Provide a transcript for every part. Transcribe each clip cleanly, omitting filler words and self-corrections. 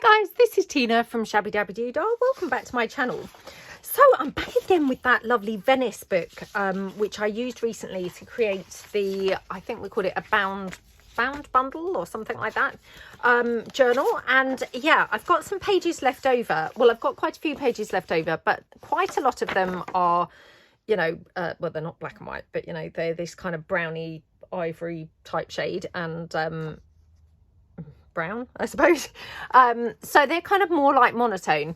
Hi guys, this is Tina from Shabbydabbydoodah. Welcome back to my channel. So I'm back again with that lovely Venice book, which I used recently to create the, I think we called it a bound bundle or something like that, journal. And yeah, I've got some pages left over. Well, I've got quite a few pages left over, but quite a lot of them are, you know, well, they're not black and white, but you know, they're this kind of browny ivory type shade and brown, I suppose. So they're kind of more like monotone,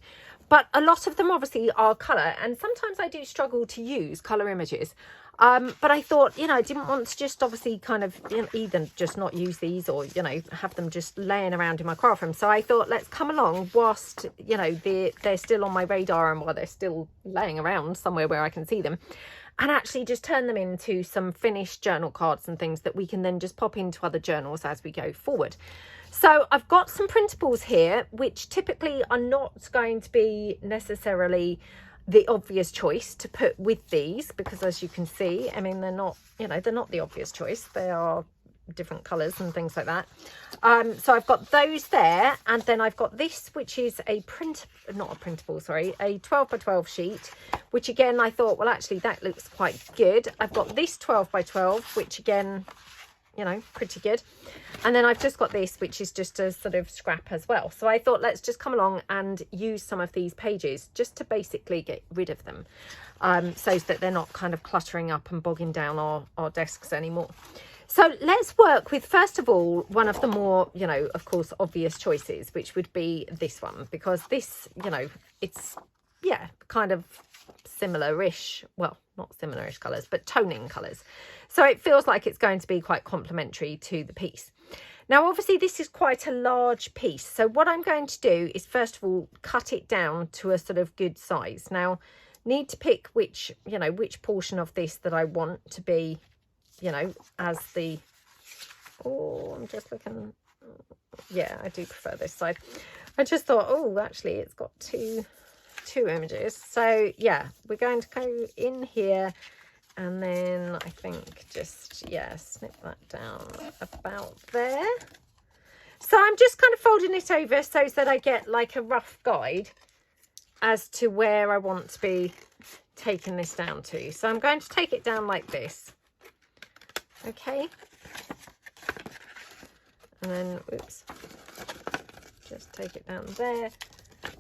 but a lot of them obviously are colour, and sometimes I do struggle to use colour images. But I thought, you know, I didn't want to just obviously kind of, you know, either just not use these or, you know, have them just laying around in my craft room. So I thought, let's come along whilst, you know, they're still on my radar and while they're still laying around somewhere where I can see them, and actually just turn them into some finished journal cards and things that we can then just pop into other journals as we go forward. So I've got some printables here, which typically are not going to be necessarily the obvious choice to put with these, because as you can see, I mean, they're not, you know, they're not the obvious choice. They are different colours and things like that. So I've got those there, and then I've got this, which is a not a printable, sorry, a 12 by 12 sheet, which again, I thought, well, actually that looks quite good. I've got this 12 by 12, which again, you know, pretty good. And then I've just got this, which is just a sort of scrap as well. So I thought, let's just come along and use some of these pages just to basically get rid of them, so that they're not kind of cluttering up and bogging down our desks anymore. So let's work with, first of all, one of the more, you know, of course, obvious choices, which would be this one, because this, you know, it's, yeah, kind of similar-ish, well, not similar-ish colours, but toning colours. So it feels like it's going to be quite complementary to the piece. Now, obviously, this is quite a large piece. So what I'm going to do is, first of all, cut it down to a sort of good size. Now, need to pick which, you know, which portion of this that I want to be, you know, as the, oh, I'm just looking, yeah, I do prefer this side. I just thought, oh, actually, it's got two images. So yeah, we're going to go in here, and then I think just, yeah, snip that down about there. So I'm just kind of folding it over so that I get like a rough guide as to where I want to be taking this down to. So I'm going to take it down like this. Okay. And then, oops, just take it down there.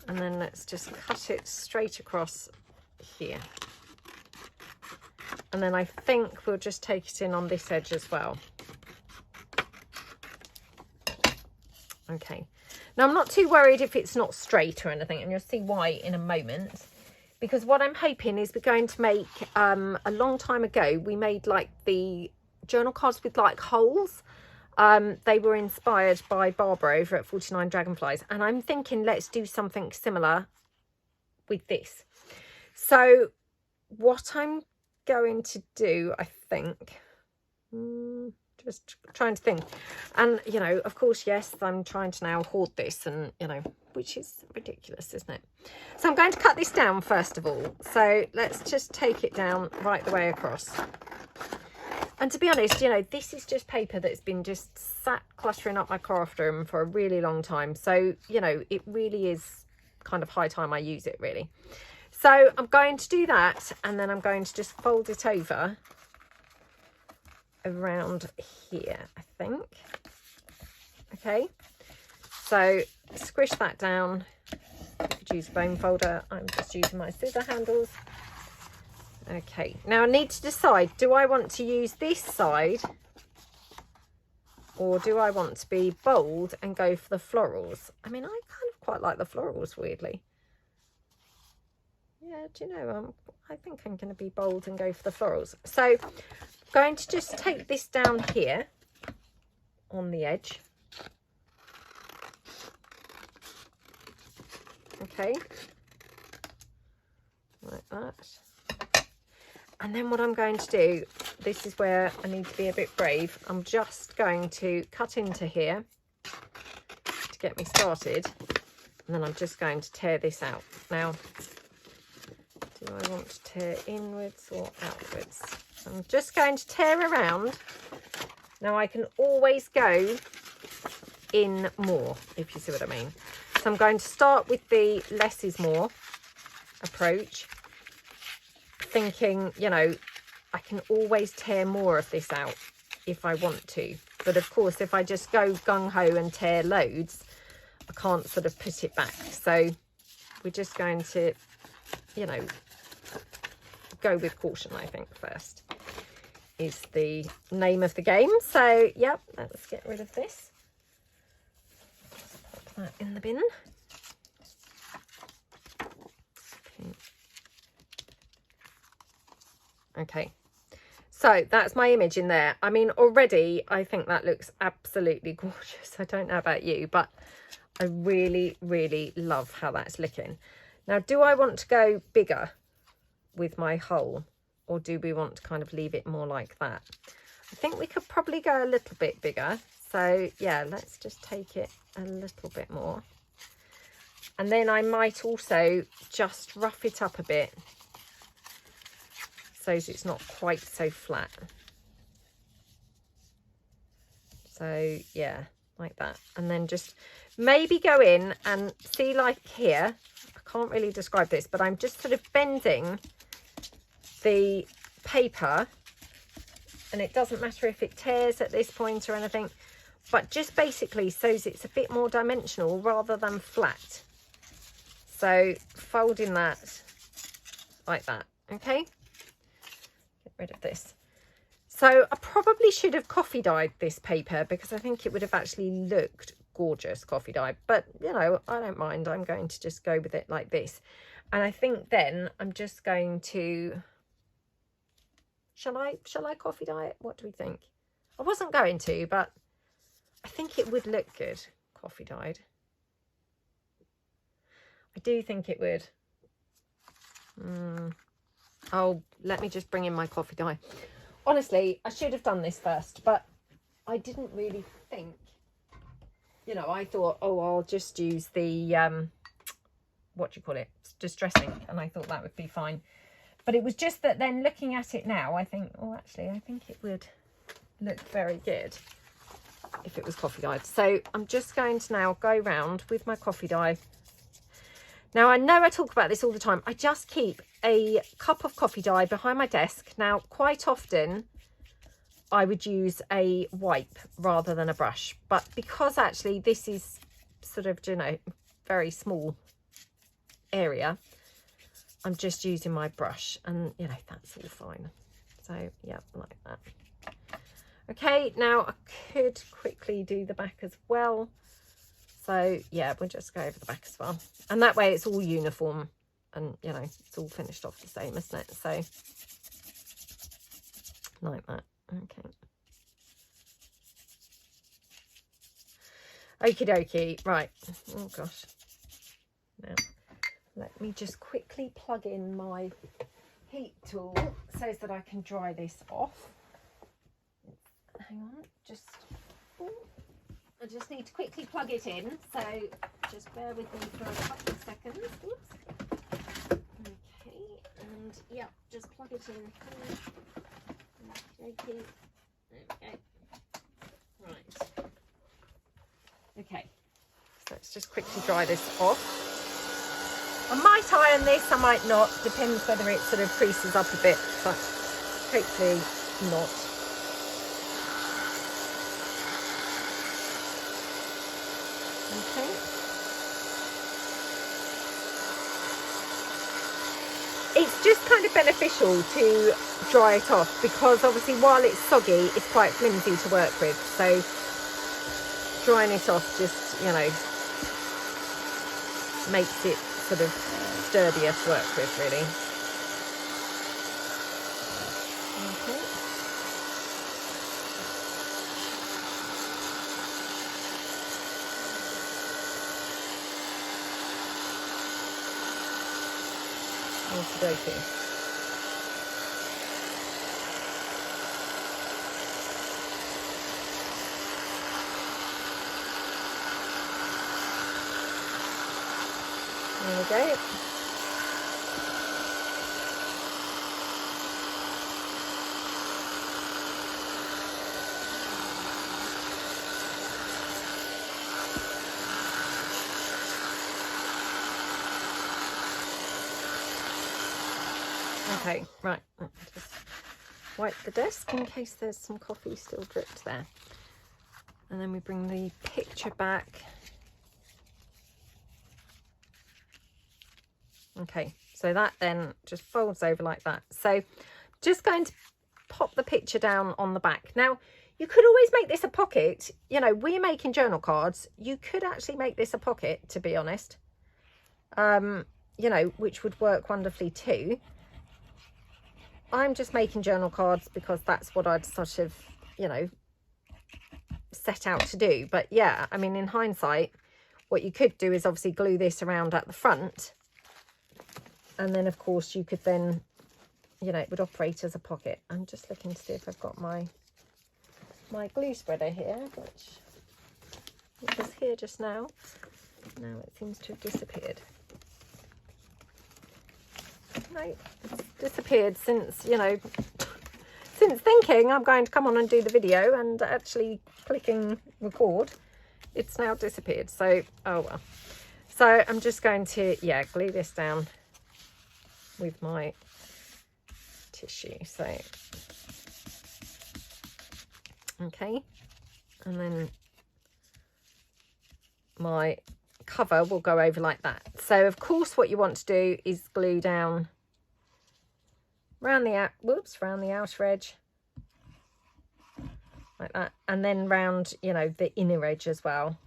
And then let's just cut it straight across here. And then I think we'll just take it in on this edge as well. Okay. Now I'm not too worried if it's not straight or anything, and you'll see why in a moment. Because what I'm hoping is we're going to make, a long time ago, we made like the journal cards with like holes. They were inspired by Barbara over at 49 Dragonflies, and I'm thinking let's do something similar with this. So what I'm going to do, I think, just trying to think, and you know, of course, yes, I'm trying to now hoard this, and you know, which is ridiculous, isn't it? So I'm going to cut this down first of all. So let's just take it down right the way across. And to be honest, you know, this is just paper that's been just sat cluttering up my craft room for a really long time. So, you know, it really is kind of high time I use it, really. So I'm going to do that, and then I'm going to just fold it over around here, I think. Okay. So squish that down. Could use a bone folder. I'm just using my scissor handles. Okay, now I need to decide, do I want to use this side, or do I want to be bold and go for the florals? I mean, I kind of quite like the florals, weirdly. Yeah, do you know, I think I'm going to be bold and go for the florals. So I'm going to just take this down here on the edge. Okay, like that. And then what I'm going to do, this is where I need to be a bit brave. I'm just going to cut into here to get me started. And then I'm just going to tear this out. Now, do I want to tear inwards or outwards? So I'm just going to tear around. Now I can always go in more, if you see what I mean. So I'm going to start with the less is more approach, thinking, you know, I can always tear more of this out if I want to. But of course, if I just go gung-ho and tear loads, I can't sort of put it back. So we're just going to, you know, go with caution, I think, first is the name of the game. So, yep, let's get rid of this. Pop that in the bin. Okay, so that's my image in there. I mean, already I think that looks absolutely gorgeous. I don't know about you, but I really, really love how that's looking. Now, do I want to go bigger with my hole, or do we want to kind of leave it more like that? I think we could probably go a little bit bigger. So yeah, let's just take it a little bit more. And then I might also just rough it up a bit so it's not quite so flat. So yeah, like that. And then just maybe go in and see, like here, I can't really describe this, but I'm just sort of bending the paper, and it doesn't matter if it tears at this point or anything, but just basically so it's a bit more dimensional rather than flat. So folding that like that, okay? Get rid of this. So I probably should have coffee dyed this paper because I think it would have actually looked gorgeous coffee dyed, but you know, I don't mind. I'm going to just go with it like this. And I think then I'm just going to, shall I coffee dye it? What do we think? I wasn't going to, but I think it would look good coffee dyed. I do think it would. Oh, let me just bring in my coffee dye. Honestly, I should have done this first, but I didn't really think, you know, I thought, oh, I'll just use the, what do you call it? Distress ink. And I thought that would be fine. But it was just that then looking at it now, I think, oh, actually, I think it would look very good if it was coffee dyed. So I'm just going to now go round with my coffee dye. Now, I know I talk about this all the time. I just keep a cup of coffee dye behind my desk. Now, quite often, I would use a wipe rather than a brush. But because actually this is sort of, you know, very small area, I'm just using my brush. And, you know, that's all fine. So, yeah, like that. Okay, now I could quickly do the back as well. So yeah, we'll just go over the back as well. And that way it's all uniform and, you know, it's all finished off the same, isn't it? So like that. Okay. Okie dokie. Right. Oh gosh. Now, let me just quickly plug in my heat tool so that I can dry this off. Hang on, I just need to quickly plug it in, so just bear with me for a couple of seconds. Oops. Okay, and yeah, just plug it in. Okay, there we go. Right. Okay, so let's just quickly dry this off. I might iron this, I might not, depends whether it sort of creases up a bit, but hopefully not. Okay. It's just kind of beneficial to dry it off because obviously while it's soggy, it's quite flimsy to work with. So drying it off just, you know, makes it sort of sturdier to work with, really. Okay. Okey-dokey. There we go. Okay, right. Let me just wipe the desk in case there's some coffee still dripped there. And then we bring the picture back. Okay, so that then just folds over like that. So just going to pop the picture down on the back. Now, you could always make this a pocket. You know, we're making journal cards. You could actually make this a pocket, to be honest. You know, which would work wonderfully too. I'm just making journal cards because that's what I'd sort of, you know, set out to do. But yeah, I mean, in hindsight, what you could do is obviously glue this around at the front. And then, of course, you could then, you know, it would operate as a pocket. I'm just looking to see if I've got my glue spreader here, which was here just now. Now it seems to have disappeared. No, it's disappeared since, you know, since thinking I'm going to come on and do the video and actually clicking record. It's now disappeared. So, oh well. So I'm just going to, yeah, glue this down with my tissue. So, okay, and then my cover will go over like that. So of course what you want to do is glue down around the outer edge like that, and then round, you know, the inner edge as well,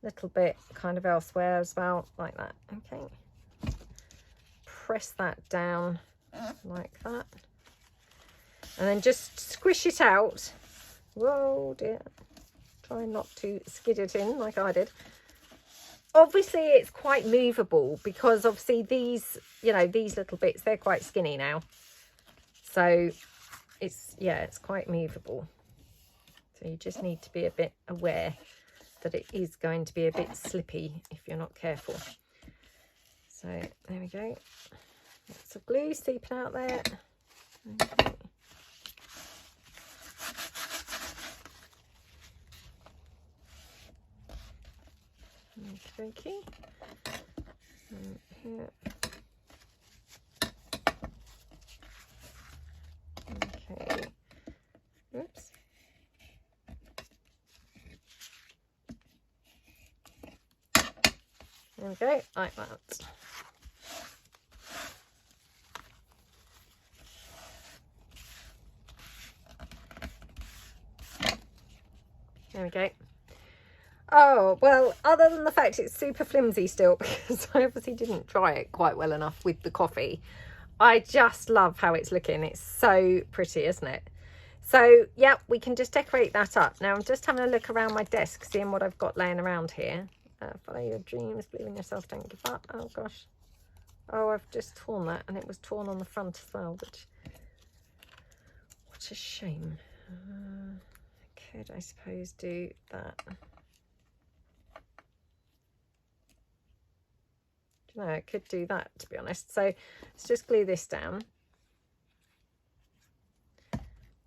little bit kind of elsewhere as well, like that. Okay, press that down like that, and then just squish it out. Whoa dear, try not to skid it in like I did. Obviously it's quite movable because obviously these, you know, these little bits, they're quite skinny now, so it's, yeah, it's quite movable. So you just need to be a bit aware that it is going to be a bit slippy if you're not careful. So there we go, lots of glue seeping out there. Okay. Okay, and here. Okay, oops. There we go, like that. There we go. Oh, well, other than the fact it's super flimsy still, because I obviously didn't dry it quite well enough with the coffee, I just love how it's looking. It's so pretty, isn't it? So, yeah, we can just decorate that up. Now, I'm just having a look around my desk, seeing what I've got laying around here. Follow your dreams, believe in yourself, don't give up. Oh, gosh. Oh, I've just torn that, and it was torn on the front as well, which, what a shame. Could, I suppose, do that. No, I could do that, to be honest. So let's just glue this down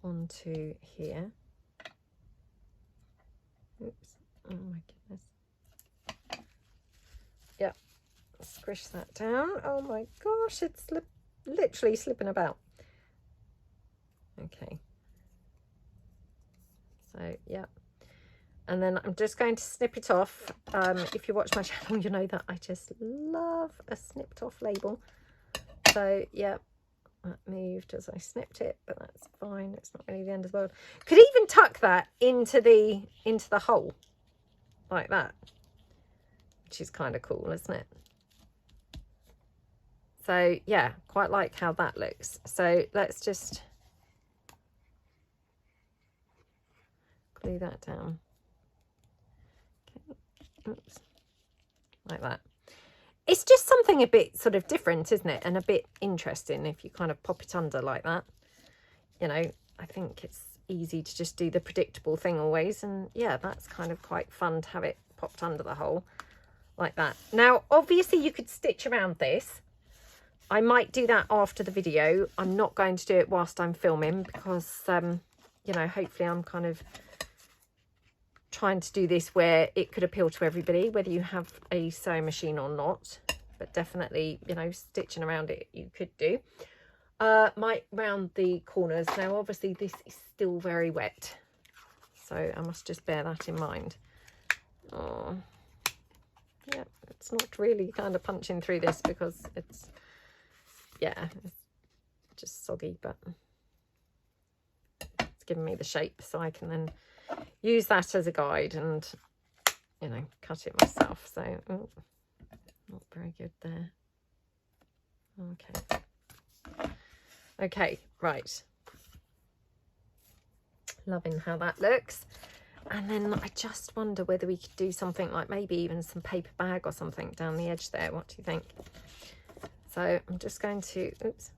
onto here. Oops, oh my goodness. Yep, squish that down. Oh my gosh, it's literally slipping about. Okay, so yeah, and then I'm just going to snip it off. If you watch my channel, you know that I just love a snipped off label. So yeah, that moved as I snipped it, but that's fine. It's not really the end of the world. Could even tuck that into the hole like that, which is kind of cool, isn't it? So yeah, quite like how that looks. So let's just glue that down. Oops, like that. It's just something a bit sort of different, isn't it? And a bit interesting if you kind of pop it under like that. You know, I think it's easy to just do the predictable thing always. And yeah, that's kind of quite fun to have it popped under the hole like that. Now, obviously you could stitch around this. I might do that after the video. I'm not going to do it whilst I'm filming because, you know, hopefully I'm kind of trying to do this where it could appeal to everybody, whether you have a sewing machine or not. but definitely, you know, stitching around it you could do. Might round the corners. Now obviously this is still very wet, so I must just bear that in mind. Oh yeah, it's not really kind of punching through this because it's, yeah, it's just soggy, but it's giving me the shape so I can then use that as a guide and, you know, cut it myself. So oh, not very good there. Okay, right, loving how that looks. And then I just wonder whether we could do something like maybe even some paper bag or something down the edge there. What do you think? So I'm just going to, oops,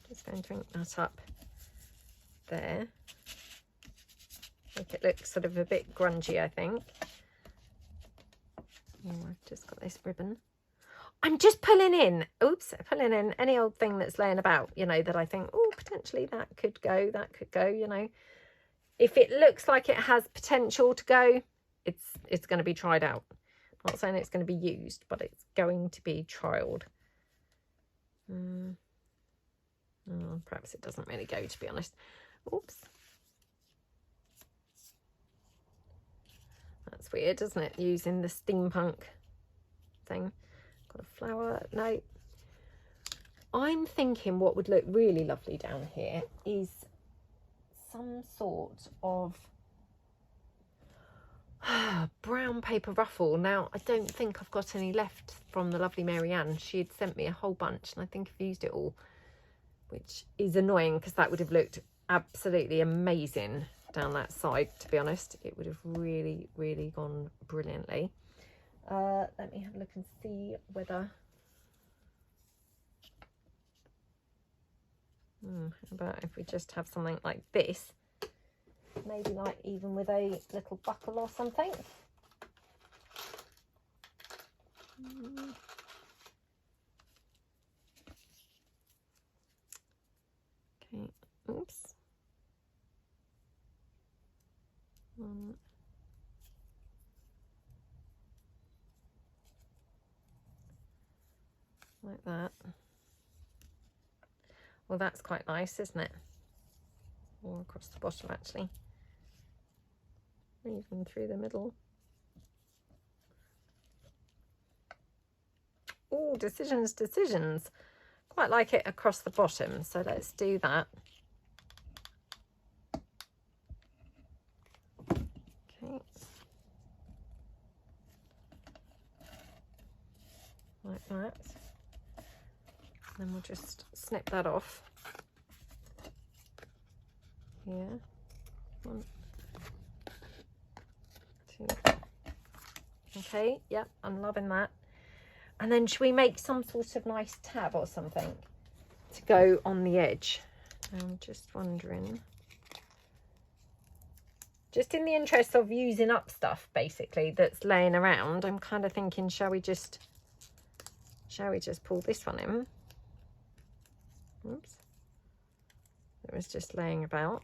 just going to ink that up there. Make it look sort of a bit grungy, I think. Oh, I've just got this ribbon. I'm just pulling in, oops, pulling in any old thing that's laying about, you know, that I think, oh, potentially that could go, you know. If it looks like it has potential to go, it's going to be tried out. I'm not saying it's going to be used, but it's going to be trialed. Oh, perhaps it doesn't really go, to be honest. Oops. That's weird, isn't it? Using the steampunk thing. Got a flower. No. I'm thinking what would look really lovely down here is some sort of brown paper ruffle. Now, I don't think I've got any left from the lovely Marianne. She had sent me a whole bunch and I think I've used it all, which is annoying because that would have looked absolutely amazing down that side, to be honest. It would have really, really gone brilliantly. Let me have a look and see whether... how about if we just have something like this, maybe like even with a little buckle or something. Okay, oops. Like that. Well, that's quite nice, isn't it? Or across the bottom, actually. Even through the middle. Oh, decisions. Quite like it across the bottom, so let's do that. Okay. Like that. Then we'll just snip that off. Here. 1, 2. Okay, yep, I'm loving that. And then should we make some sort of nice tab or something to go on the edge? I'm just wondering. Just in the interest of using up stuff, basically, that's laying around, I'm kind of thinking, shall we just pull this one in? Oops. It was just laying about.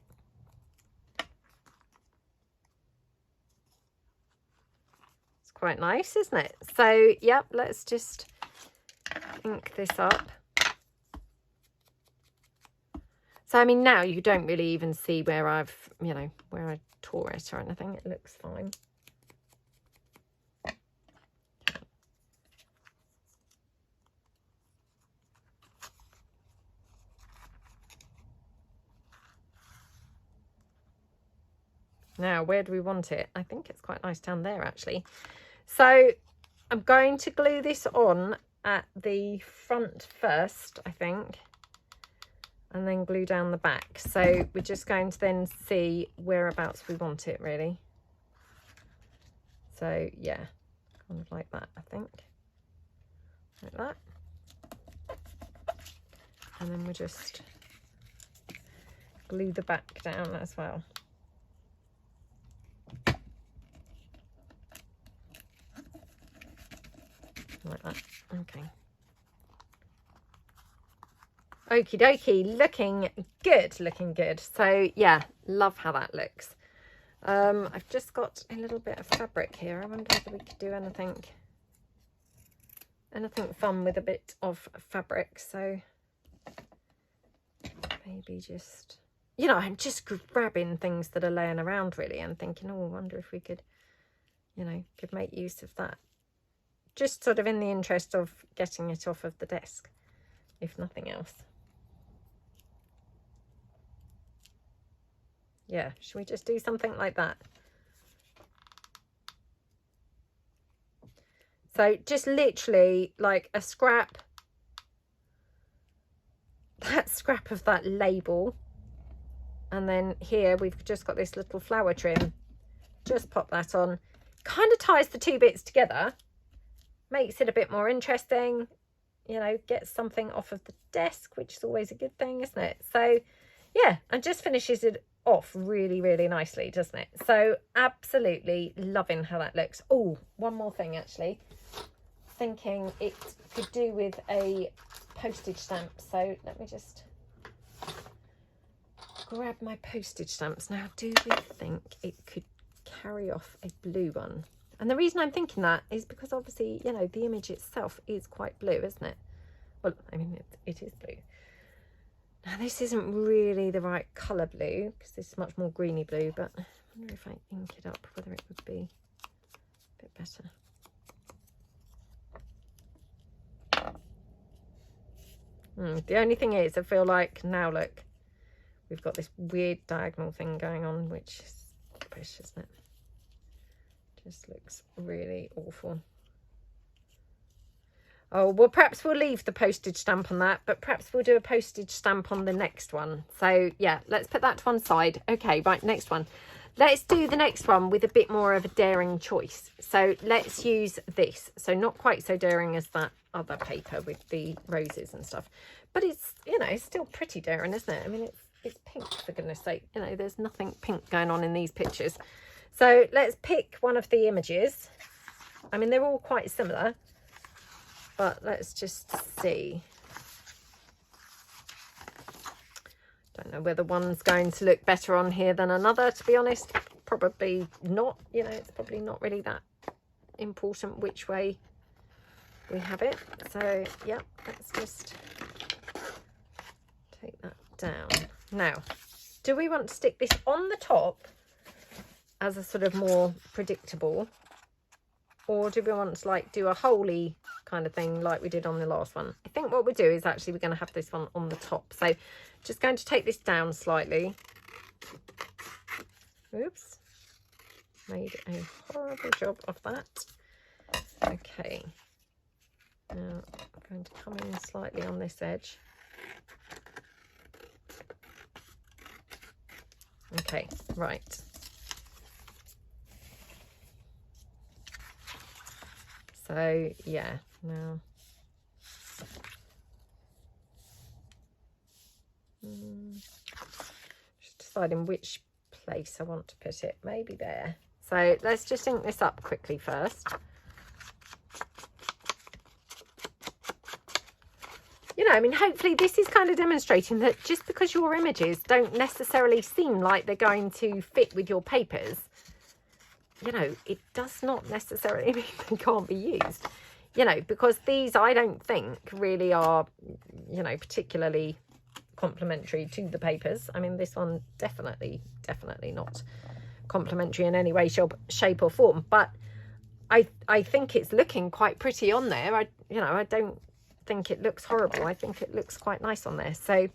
It's quite nice, isn't it? So, yep, let's just ink this up. So, I mean, now you don't really even see where I've, you know, where I tore it or anything. It looks fine. Now, where do we want it? I think it's quite nice down there, actually. So I'm going to glue this on at the front first, I think, and then glue down the back. So we're just going to then see whereabouts we want it, really. So, yeah, kind of like that, I think. Like that. And then we'll just glue the back down as well. Like that. Okay. Okie dokie, looking good. So yeah, love how that looks. I've just got a little bit of fabric here. I wonder whether we could do anything anything fun with a bit of fabric. So maybe just, you know, I'm just grabbing things that are laying around really and thinking, oh, I wonder if we could, you know, could make use of that. Just sort of in the interest of getting it off of the desk, if nothing else. Yeah, should we just do something like that? So just literally like a scrap, that scrap of that label. And then here we've just got this little flower trim. Just pop that on. Kind of ties the two bits together. Makes it a bit more interesting. You know, gets something off of the desk, which is always a good thing, isn't it? So yeah, and just finishes it off really, really nicely, doesn't it? So absolutely loving how that looks. Oh, one more thing actually. Thinking it could do with a postage stamp. So let me just grab my postage stamps. Now, do we think it could carry off a blue one? And the reason I'm thinking that is because obviously, you know, the image itself is quite blue, isn't it? Well, I mean, it is blue. Now, this isn't really the right colour blue, because this is much more greeny blue, but I wonder if I ink it up, whether it would be a bit better. The only thing is, I feel like, now look, we've got this weird diagonal thing going on, which is rubbish, isn't it? Just looks really awful. Oh, well, perhaps we'll leave the postage stamp on that, but perhaps we'll do a postage stamp on the next one. So yeah, let's put that to one side. Okay, right, next one. Let's do the next one with a bit more of a daring choice. So let's use this. So not quite so daring as that other paper with the roses and stuff, but it's, you know, it's still pretty daring, isn't it? I mean, it's pink, for goodness sake. You know, there's nothing pink going on in these pictures. So let's pick one of the images. I mean, they're all quite similar, but let's just see. Don't know whether one's going to look better on here than another, to be honest. Probably not. You know, it's probably not really that important which way we have it. So yeah, let's just take that down. Now, do we want to stick this on the top as a sort of more predictable, or do we want to like do a holy kind of thing like we did on the last one? I think what we'll do is actually we're going to have this one on the top. So just going to take this down slightly. Oops, made a horrible job of that. Okay, now I'm going to come in slightly on this edge. Okay, right. So yeah, now just deciding which place I want to put it. Maybe there. So let's just ink this up quickly first. You know, I mean, hopefully this is kind of demonstrating that just because your images don't necessarily seem like they're going to fit with your papers, you know, it does not necessarily mean they can't be used, you know, because these I don't think really are, you know, particularly complementary to the papers. I mean, this one definitely not complementary in any way, shape or form, but I think it's looking quite pretty on there. I don't think it looks horrible. I think it looks quite nice on there. So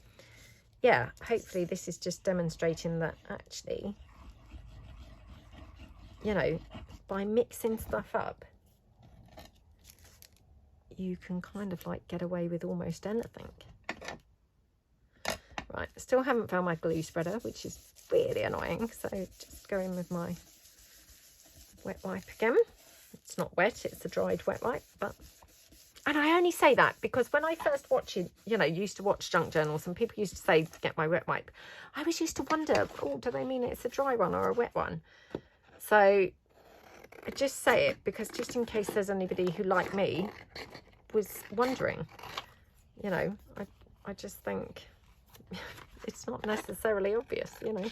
yeah, hopefully this is just demonstrating that actually, you know, by mixing stuff up, you can kind of like get away with almost anything. Right, still haven't found my glue spreader, which is really annoying. So just go in with my wet wipe again. It's not wet, it's a dried wet wipe, but... And I only say that because when I first watched it, you know, used to watch junk journals and people used to say, get my wet wipe. I always used to wonder, oh, do they mean it's a dry one or a wet one? So I just say it because just in case there's anybody who, like me, was wondering, you know, I just think it's not necessarily obvious, you know.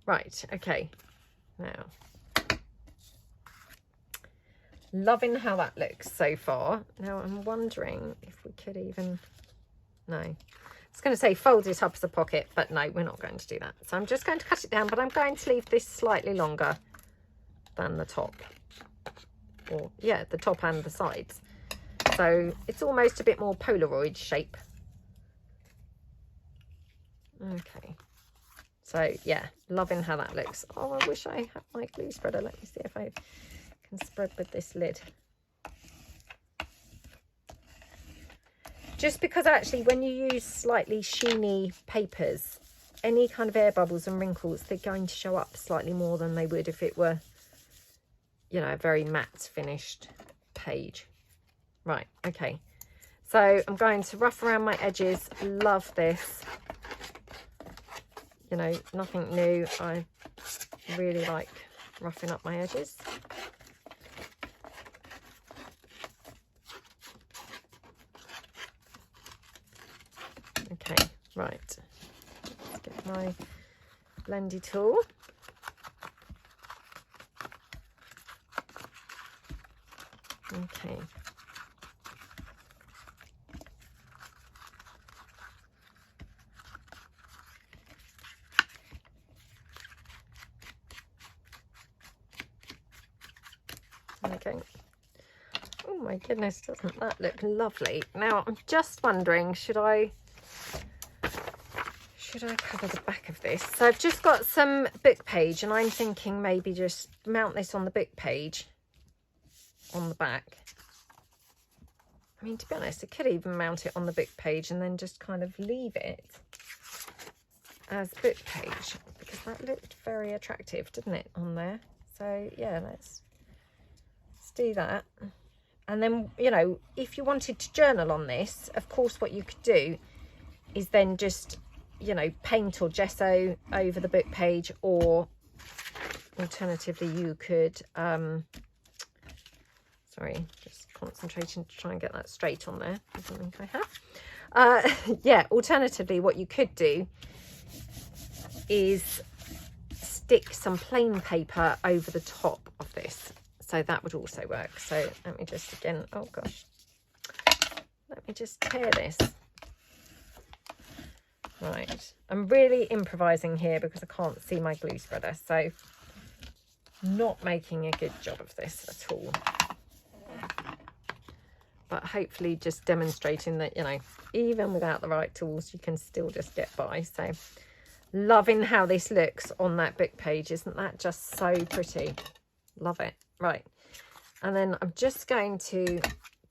Right, okay. Now, Loving how that looks so far. Now I'm wondering if we could even, no, I was going to say fold it up as a pocket, but no, we're not going to do that. So I'm just going to cut it down, but I'm going to leave this slightly longer than the top, or yeah, the top and the sides. So it's almost a bit more Polaroid shape. Okay. So yeah, loving how that looks. Oh, I wish I had my glue spreader. Let me see if I can spread with this lid. Just because actually when you use slightly sheeny papers, any kind of air bubbles and wrinkles, they're going to show up slightly more than they would if it were, you know, a very matte finished page. Right, okay. So I'm going to rough around my edges. Love this. You know, nothing new. I really like roughing up my edges. Okay, right. Let's get my blendy tool. Okay. Okay. Oh my goodness, doesn't that look lovely? Now I'm just wondering, should I cover the back of this? So I've just got some book page and I'm thinking maybe just mount this on the book page on the back. I mean, to be honest, I could even mount it on the book page and then just kind of leave it as book page, because that looked very attractive, didn't it, on there? So yeah, let's do that. And then, you know, if you wanted to journal on this, of course what you could do is then just, you know, paint or gesso over the book page, or alternatively you could sorry, just concentrating to try and get that straight on there. I don't think I have. Yeah, alternatively what you could do is stick some plain paper over the top of this. So that would also work. So let me just again, oh gosh, let me just tear this. Right, I'm really improvising here because I can't see my glue spreader, so not making a good job of this at all. But hopefully just demonstrating that, you know, even without the right tools, you can still just get by. So loving how this looks on that book page. Isn't that just so pretty? Love it. Right, and then I'm just going to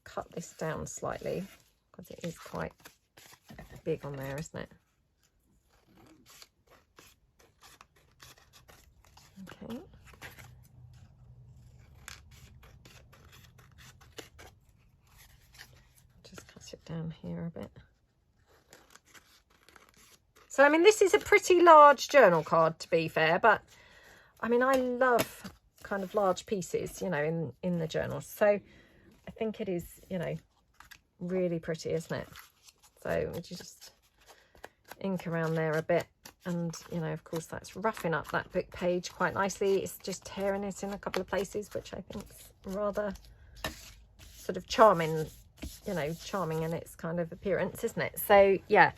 cut this down slightly because it is quite big on there, isn't it? Okay. Just cut it down here a bit. So I mean, this is a pretty large journal card, to be fair, but I mean, I love kind of large pieces, you know, in the journals. So I think it is, you know, really pretty, isn't it? So would you just ink around there a bit, and you know, of course that's roughing up that book page quite nicely. It's just tearing it in a couple of places, which I think's rather sort of charming, you know, charming in its kind of appearance, isn't it? So yeah,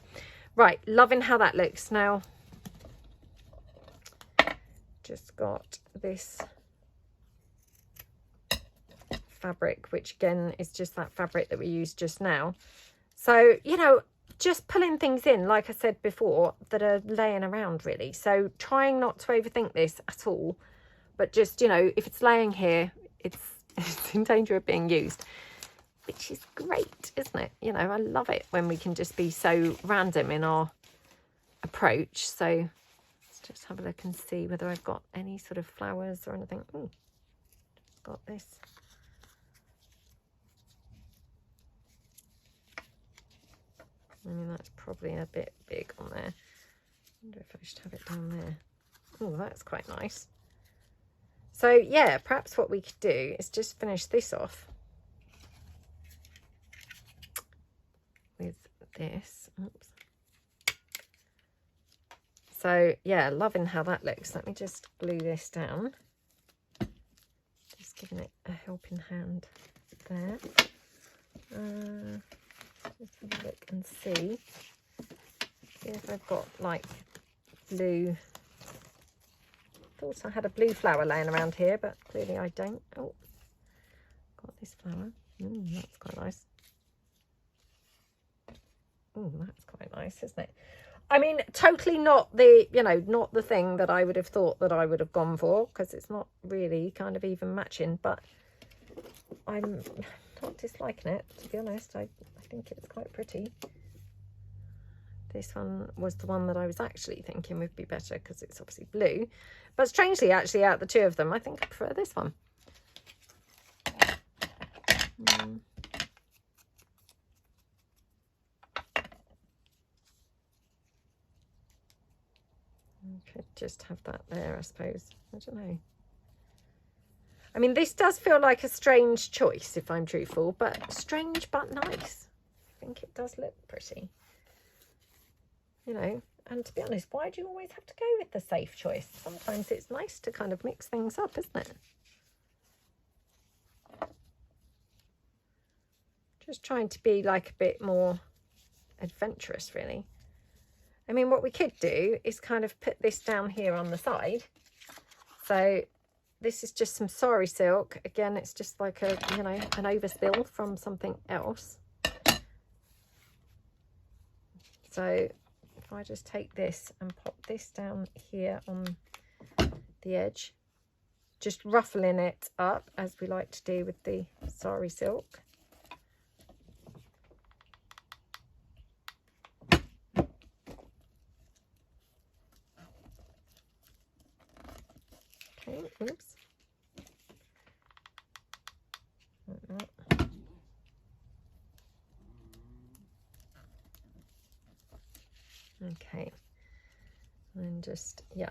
right, loving how that looks. Now just got this fabric, which again is just that fabric that we used just now. So, you know, just pulling things in, like I said before, that are laying around really. So trying not to overthink this at all, but just, you know, if it's laying here, it's in danger of being used, which is great, isn't it? You know, I love it when we can just be so random in our approach. So let's just have a look and see whether I've got any sort of flowers or anything. Ooh, got this. I mean, that's probably a bit big on there. I wonder if I should have it down there. Oh, that's quite nice. So yeah, perhaps what we could do is just finish this off with this. Oops. So yeah, loving how that looks. Let me just glue this down. Just giving it a helping hand there. Just have a look and see if I've got like blue. Thought I had a blue flower laying around here, but clearly I don't. Oh, got this flower. That's quite nice. That's quite nice, isn't it? I mean, totally not the, you know, not the thing that I would have thought that I would have gone for, because it's not really kind of even matching, but I'm not disliking it, to be honest. I think it's quite pretty. This one was the one that I was actually thinking would be better because it's obviously blue. But strangely, actually, out of the two of them, I think I prefer this one. Could just have that there, I suppose. I don't know. I mean, this does feel like a strange choice, if I'm truthful, but strange but nice. I think it does look pretty. You know, and to be honest, why do you always have to go with the safe choice? Sometimes it's nice to kind of mix things up, isn't it? Just trying to be like a bit more adventurous, really. I mean, what we could do is kind of put this down here on the side. So this is just some sari silk. Again, it's just like a, you know, an overspill from something else. So if I just take this and pop this down here on the edge, just ruffling it up as we like to do with the sari silk. Okay, oops. Like that. Okay, and then just, yeah.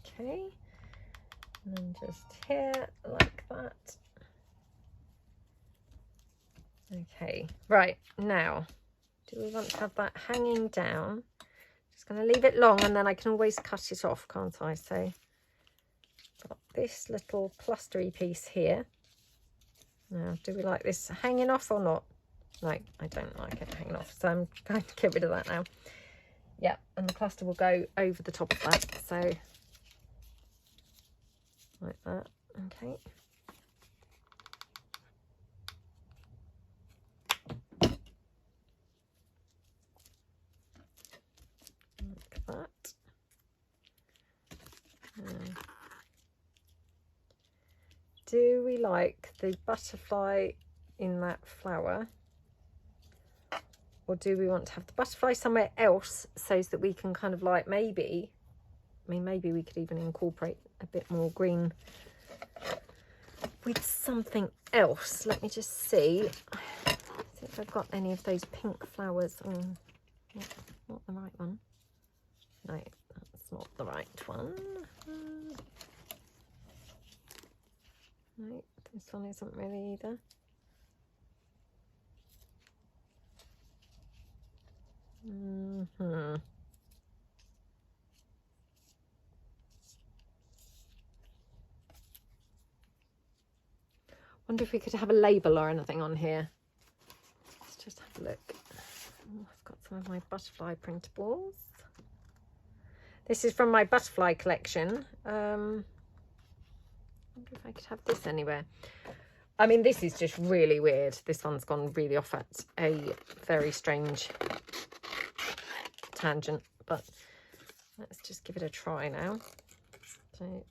Okay, and then just here, like that. Okay, right, now, do we want to have that hanging down? Just going to leave it long and then I can always cut it off, can't I? So, got this little clustery piece here. Now, do we like this hanging off or not? No, I don't like it hanging off, so I'm going to get rid of that now. Yeah, and the cluster will go over the top of that, so like that. Okay. Like that. Do we like the butterfly in that flower? Or do we want to have the butterfly somewhere else so that we can kind of like maybe, I mean, maybe we could even incorporate a bit more green with something else. Let me just see if I've got any of those pink flowers. Not the right one. No, that's not the right one. No, this one isn't really either. Wonder if we could have a label or anything on here. Let's just have a look. Oh, I've got some of my butterfly printables. This is from my butterfly collection. Wonder if I could have this anywhere. I mean, this is just really weird. This one's gone really off at a very strange tangent, but let's just give it a try now. So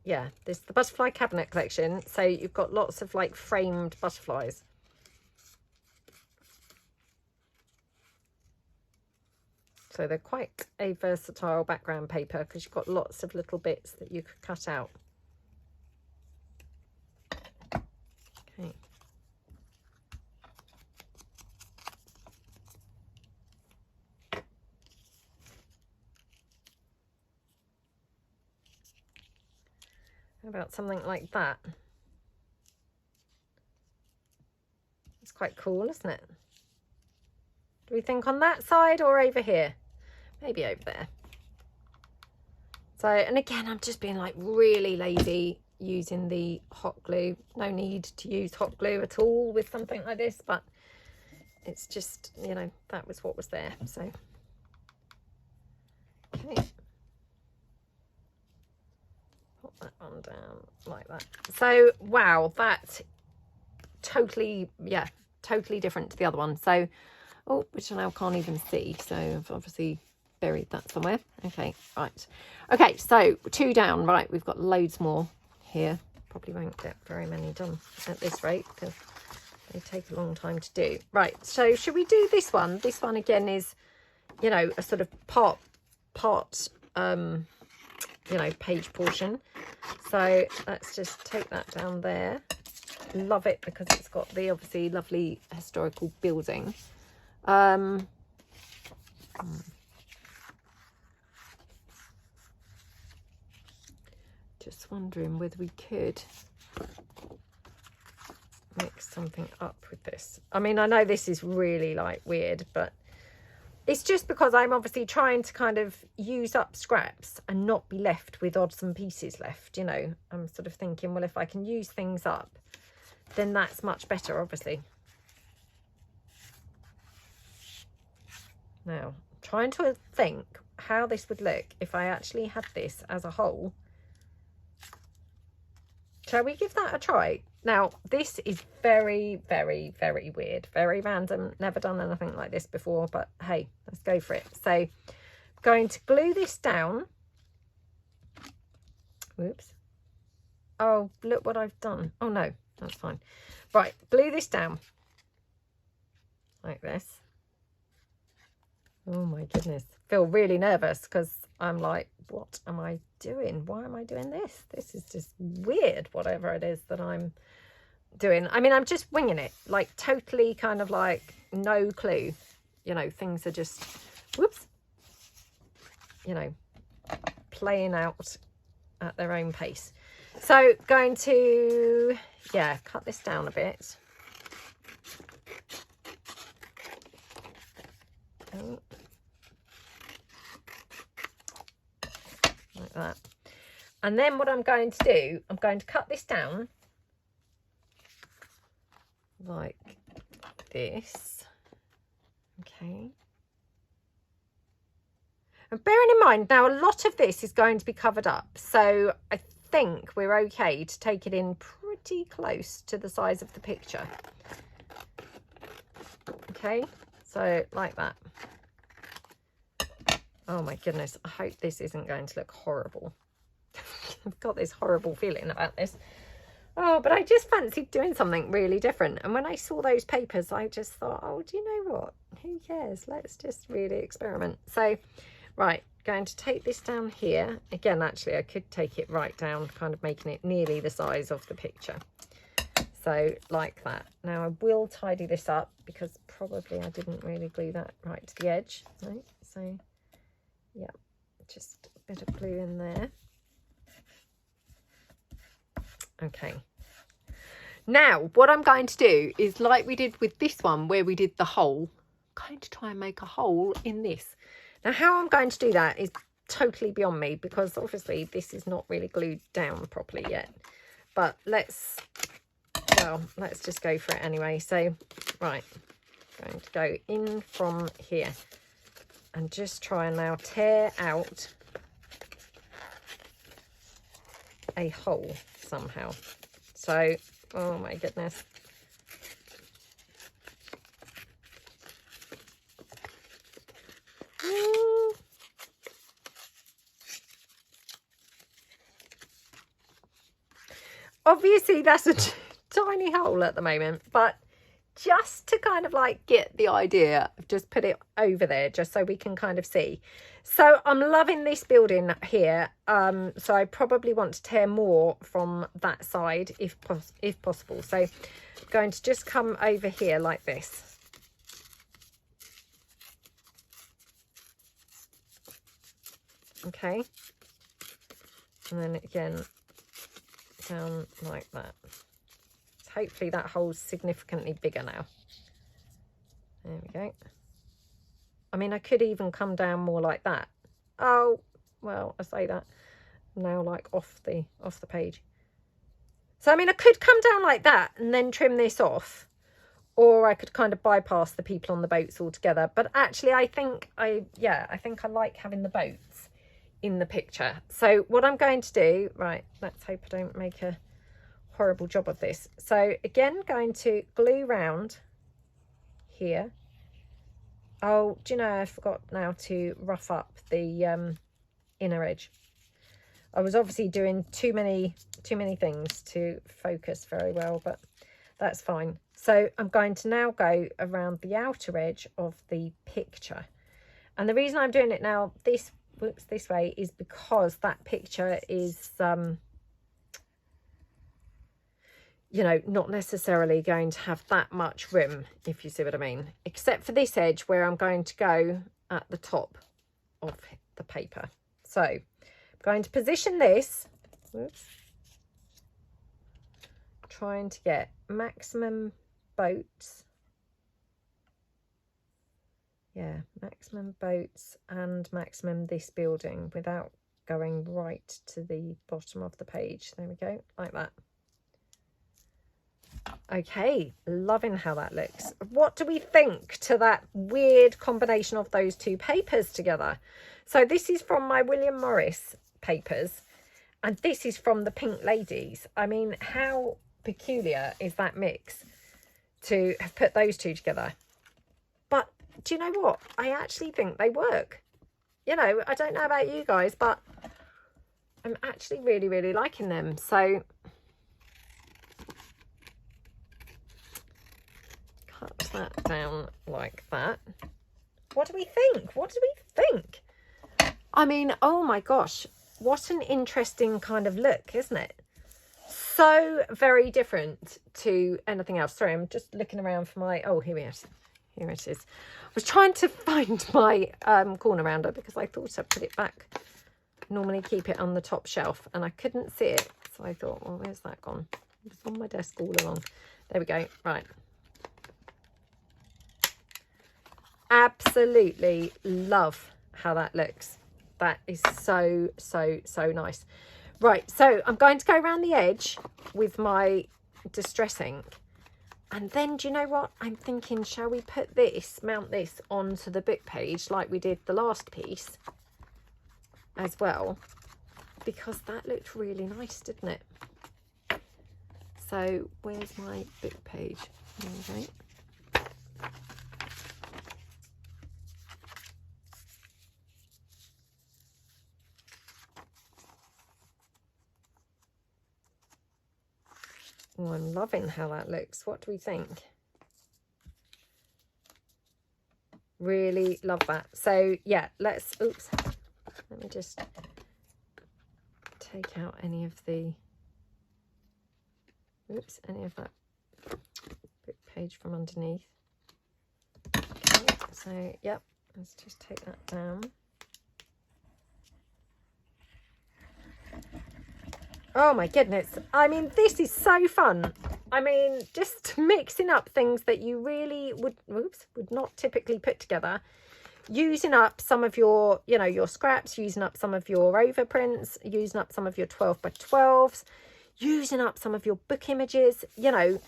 yeah, this the butterfly cabinet collection. So you've got lots of like framed butterflies. So they're quite a versatile background paper because you've got lots of little bits that you could cut out. Okay. How about something like that? It's quite cool, isn't it? Do we think on that side or over here? Maybe over there. So, and again, I'm just being like really lazy using the hot glue. No need to use hot glue at all with something like this, but it's just, you know, that was what was there. So, okay. Put that one down like that. So, wow, that totally, yeah, totally different to the other one. So, oh, which I now can't even see. So I've obviously buried that somewhere. Okay, right. Okay, so 2 down. Right, we've got loads more here. Probably won't get very many done at this rate because they take a long time to do. Right, so should we do this one? This one again is, you know, a sort of part, you know, page portion. So let's just take that down there. Love it because it's got the obviously lovely historical building. Just wondering whether we could mix something up with this. I mean, I know this is really like weird, but it's just because I'm obviously trying to kind of use up scraps and not be left with odds and pieces left, you know. I'm sort of thinking, well, if I can use things up, then that's much better, obviously. Now, trying to think how this would look if I actually had this as a whole. Shall we give that a try? Now, this is very, very, very weird, very random. Never done anything like this before, but hey, let's go for it. So, I'm going to glue this down. Whoops. Oh, look what I've done. Oh no, that's fine. Right, glue this down like this. Oh my goodness, feel really nervous because I'm like, what am I doing? Why am I doing this? This is just weird, whatever it is that I'm doing. I mean, I'm just winging it, like totally kind of like no clue. You know, things are just, whoops, you know, playing out at their own pace. So going to, yeah, cut this down a bit. Oh. Like that. And then what I'm going to do, I'm going to cut this down like this. Okay. And bearing in mind, now a lot of this is going to be covered up. So I think we're okay to take it in pretty close to the size of the picture. Okay. So like that. Oh my goodness, I hope this isn't going to look horrible. I've got this horrible feeling about this. Oh, but I just fancied doing something really different. And when I saw those papers, I just thought, oh, do you know what? Who cares? Let's just really experiment. So, right, going to take this down here. Again, actually, I could take it right down, kind of making it nearly the size of the picture. So, like that. Now, I will tidy this up because probably I didn't really glue that right to the edge. Right, so... yeah, just a bit of glue in there. Okay. Now, what I'm going to do is like we did with this one where we did the hole, I'm going to try and make a hole in this. Now, how I'm going to do that is totally beyond me because obviously this is not really glued down properly yet. But let's just go for it anyway. So, right, I'm going to go in from here. And just try and now tear out a hole somehow. So, oh my goodness. Obviously, that's a tiny hole at the moment, but just to kind of like get the idea, just put it over there just so we can kind of see. So I'm loving this building here. So I probably want to tear more from that side if possible. So I'm going to just come over here like this. Okay. And then again down like that. Hopefully that hole's significantly bigger now. There we go. mean, I could even come down more like that. Oh, well, I say that now, like off the page. So I mean, I could come down like that and then trim this off, or I could kind of bypass the people on the boats altogether. But actually, I think I like having the boats in the picture. So what I'm going to do, right, let's hope I don't make a horrible job of this. So again, going to glue round here. Oh, do you know, I forgot now to rough up the inner edge. I was obviously doing too many things to focus very well, but that's fine. So I'm going to now go around the outer edge of the picture. And the reason I'm doing it now this way is because that picture is, you know, not necessarily going to have that much room, if you see what I mean, except for this edge where I'm going to go at the top of the paper. So I'm going to position this, whoops, trying to get maximum boats. Yeah, maximum boats and maximum this building without going right to the bottom of the page. There we go, like that. Okay, loving how that looks. What do we think to that weird combination of those two papers together? So this is from my William Morris papers, and this is from the Pink Ladies. I mean, how peculiar is that mix to have put those two together? But do you know what? I actually think they work. You know, I don't know about you guys, but I'm actually really, really liking them. So cut that down like that. What do we think? What do we think? I mean, oh my gosh, what an interesting kind of look, isn't it? So very different to anything else. Sorry, I'm just looking around for my, oh, here it is. Here it is. I was trying to find my corner rounder because I thought I'd put it back. Normally keep it on the top shelf and I couldn't see it. So I thought, well, where's that gone? It was on my desk all along. There we go. Right. Absolutely love how that looks. That is so, so, so nice. Right, so I'm going to go around the edge with my Distress ink. And then, do you know what? I'm thinking, shall we put this, mount this onto the book page like we did the last piece as well? Because that looked really nice, didn't it? So, where's my book page? There we go. Oh, I'm loving how that looks. What do we think? Really love that. So yeah, let's, oops, let me just take out any of the, oops, any of that book page from underneath. Okay, so yep, let's just take that down. Oh my goodness. I mean, this is so fun. I mean, just mixing up things that you really would not typically put together. Using up some of your, you know, your scraps, using up some of your overprints, using up some of your 12 by 12s, using up some of your book images, you know,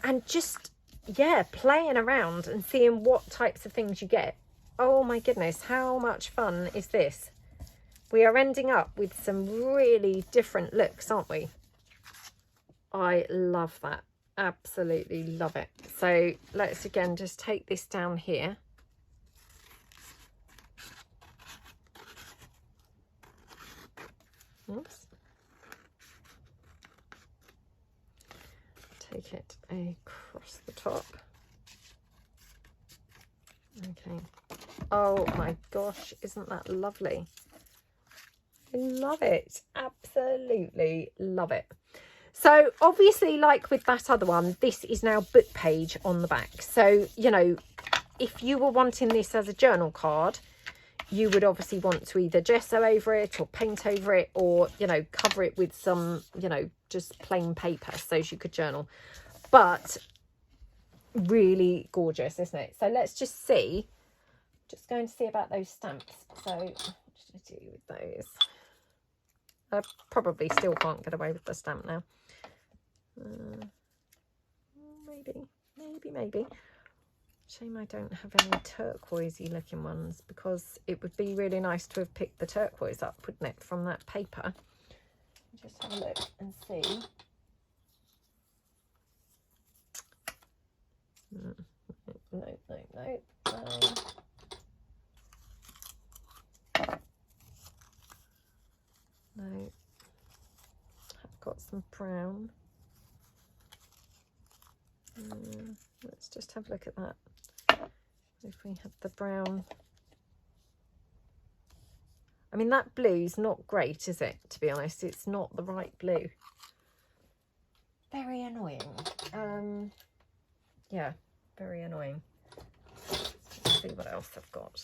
and just, yeah, playing around and seeing what types of things you get. Oh my goodness, how much fun is this? We are ending up with some really different looks, aren't we? I love that. Absolutely love it. So let's again just take this down here. Oops. Take it across the top. Okay. Oh my gosh, isn't that lovely? I love it. Absolutely love it. So obviously, like with that other one, this is now book page on the back. So, you know, if you were wanting this as a journal card, you would obviously want to either gesso over it or paint over it, or, you know, cover it with some, you know, just plain paper so you could journal. But really gorgeous, isn't it? So let's just see just going to see about those stamps. So what did I do with those? I probably still can't get away with the stamp now. Maybe. Shame I don't have any turquoisey looking ones, because it would be really nice to have picked the turquoise up, wouldn't it, from that paper. Just have a look and see. No. No. I've got some brown. Let's just have a look at that. If we had the brown. I mean, that blue's not great, is it? To be honest, it's not the right blue. Very annoying. Yeah, very annoying. Let's see what else I've got.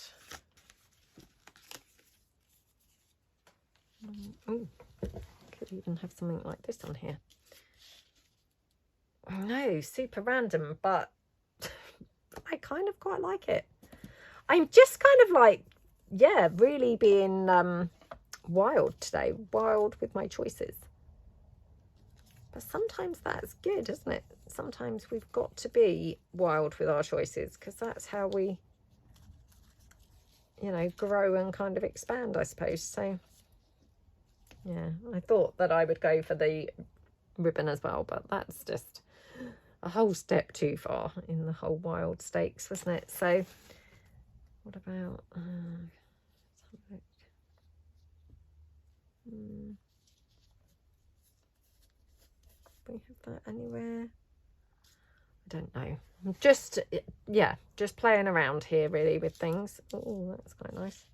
Oh, could even have something like this on here. No, super random, but I kind of quite like it. I'm just kind of like, yeah, really being wild today. Wild with my choices. But sometimes that's good, isn't it? Sometimes we've got to be wild with our choices, because that's how we, you know, grow and kind of expand, I suppose. So, yeah, I thought that I would go for the ribbon as well, but that's just a whole step too far in the whole wild stakes, wasn't it? So, what about... we have that anywhere? I don't know. Just, yeah, just playing around here really with things. Oh, that's quite nice.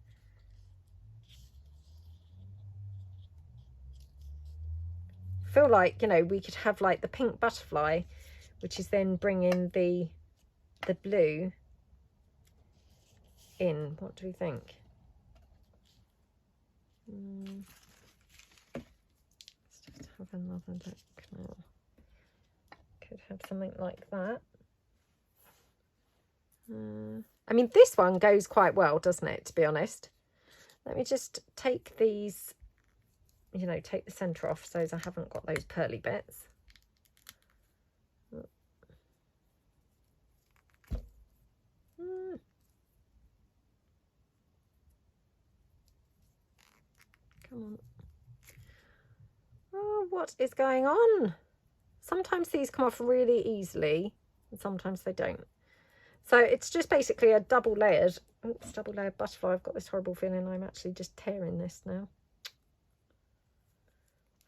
I feel like, you know, we could have like the pink butterfly, which is then bringing the blue in. What do we think? Let's just have another look now. Could have something like that. I mean, this one goes quite well, doesn't it, to be honest? Let me just take these, you know, take the centre off so I haven't got those pearly bits. Come on. Oh, what is going on? Sometimes these come off really easily and sometimes they don't. So it's just basically a double layered butterfly. I've got this horrible feeling I'm actually just tearing this now.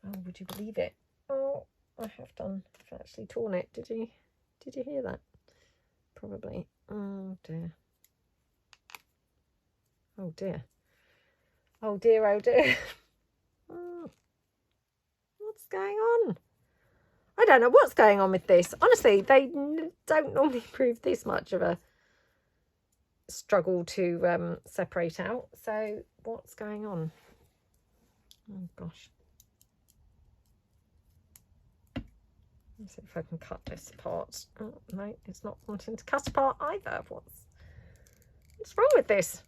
Oh, would you believe it? Oh, I have done. I've actually torn it. Did you hear that? Probably. Oh dear. Oh dear. Oh dear, oh dear. Oh, what's going on? I don't know what's going on with this. Honestly, they don't normally prove this much of a struggle to separate out. So what's going on? Oh gosh. Let's see if I can cut this apart. Oh no, it's not wanting to cut apart either. What's wrong with this?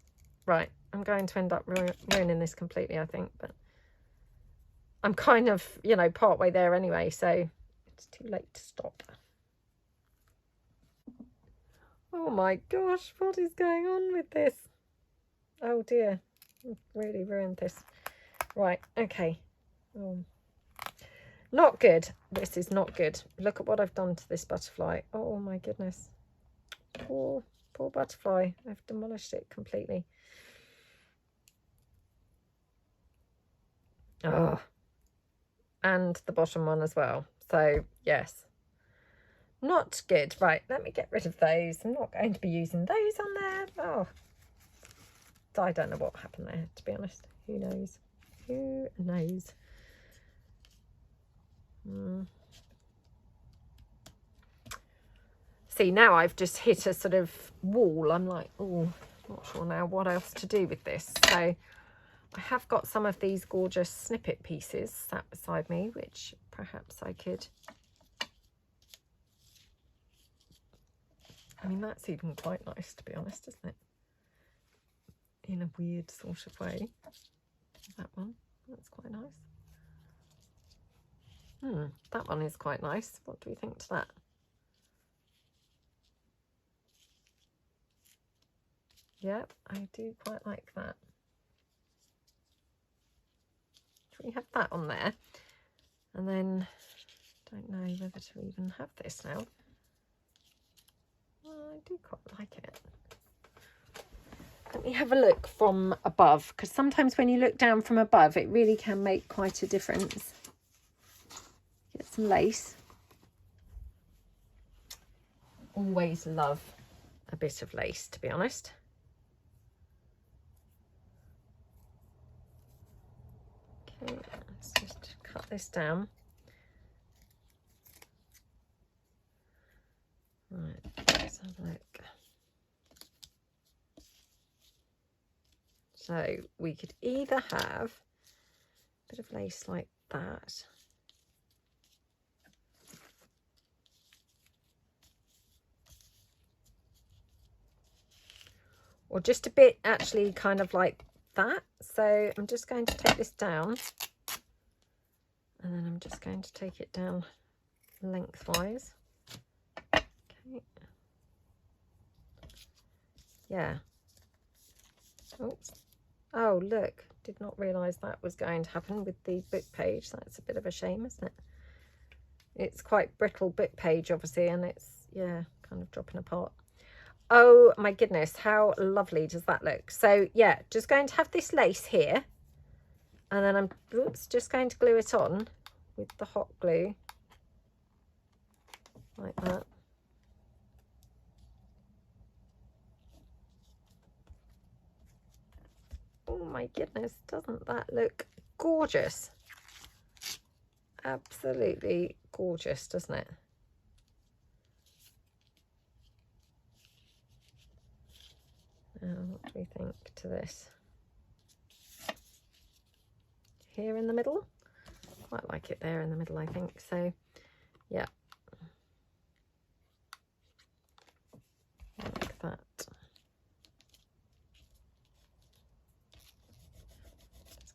Right, I'm going to end up ruining this completely, I think, but I'm kind of, you know, part way there anyway, so it's too late to stop. Oh my gosh, what is going on with this? Oh dear, I've really ruined this. Right, okay. Not good. This is not good. Look at what I've done to this butterfly. Oh my goodness. Poor butterfly. I've demolished it completely. Oh, and the bottom one as well. So yes, not good. Right, let me get rid of those. I'm not going to be using those on there. Oh, I don't know what happened there, to be honest. Who knows? Who knows? See, now I've just hit a sort of wall. I'm like, oh, not sure now what else to do with this. So I have got some of these gorgeous snippet pieces sat beside me, which perhaps I could... I mean, that's even quite nice, to be honest, isn't it? in a weird sort of way. That one, that's quite nice. That one is quite nice. What do we think to that? Yep, I do quite like that. Should we have that on there? And then, don't know whether to even have this now. Well, I do quite like it. Let me have a look from above, because sometimes when you look down from above, it really can make quite a difference. Get some lace. Always love a bit of lace, to be honest. Okay, let's just cut this down. Right, let's have a look. So we could either have a bit of lace like that, or just a bit actually kind of like that. So I'm just going to take this down, and then I'm just going to take it down lengthwise. Okay. Yeah. Oops. Oh, look, did not realise that was going to happen with the book page. That's a bit of a shame, isn't it? It's quite brittle book page, obviously, and it's, yeah, kind of dropping apart. Oh, my goodness, how lovely does that look? So, yeah, just going to have this lace here, and then I'm, oops, just going to glue it on with the hot glue, like that. Oh my goodness, doesn't that look gorgeous? Absolutely gorgeous, doesn't it? What do we think to this? Here in the middle? Quite like it there in the middle, I think. So, yeah. Like that.